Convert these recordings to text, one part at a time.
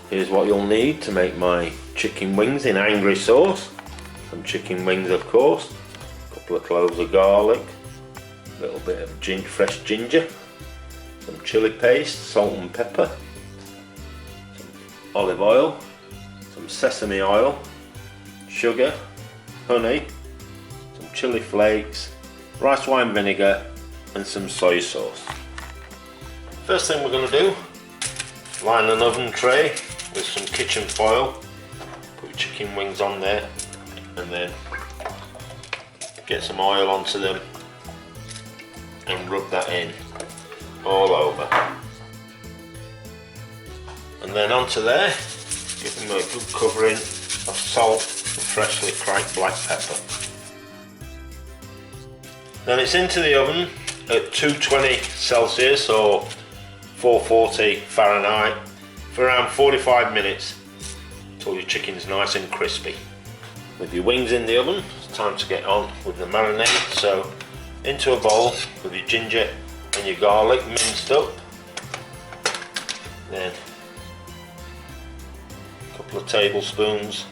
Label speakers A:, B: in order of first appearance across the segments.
A: Here's what you'll need to make my chicken wings in angry sauce. Some chicken wings, of course, a couple of cloves of garlic, a little bit of fresh ginger, some chili paste, salt and pepper, some olive oil, some sesame oil, sugar, honey, some chili flakes, rice wine vinegar and some soy sauce. First thing we're going to do, line an oven tray with some kitchen foil, put your chicken wings on there and then get some oil onto them and rub that in all over. And then onto there, give them a good covering of salt and freshly cracked black pepper. Then it's into the oven at 220 Celsius or 440 Fahrenheit for around 45 minutes until your chicken's nice and crispy. With your wings in the oven, it's time to get on with the marinade. So into a bowl with your ginger and your garlic minced up, then a couple of tablespoons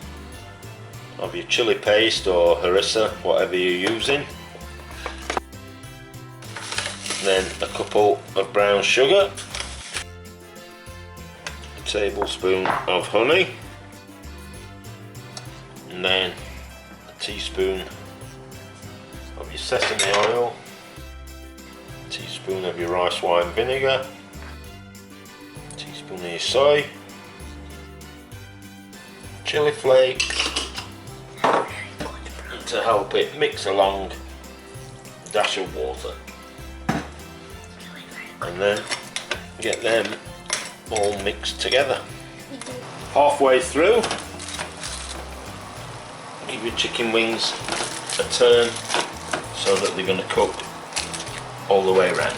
A: of your chili paste or harissa, whatever you're using, then a couple of brown sugar, a tablespoon of honey, and then a teaspoon of your sesame oil, a teaspoon of your rice wine vinegar, a teaspoon of your soy, chili flakes, and to help it mix along, a dash of water, and then get them all mixed together. Halfway through, give your chicken wings a turn so that they're going to cook all the way around.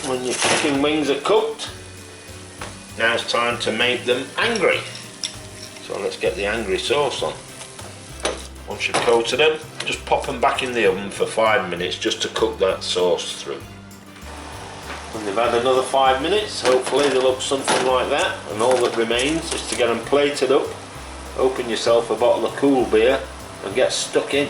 A: When your chicken wings are cooked, now it's time to make them angry. So let's get the angry sauce on. Once you've coated them, just pop them back in the oven for 5 minutes just to cook that sauce through. When they've had another 5 minutes, hopefully they look something like that, and all that remains is to get them plated up, open yourself a bottle of cool beer and get stuck in.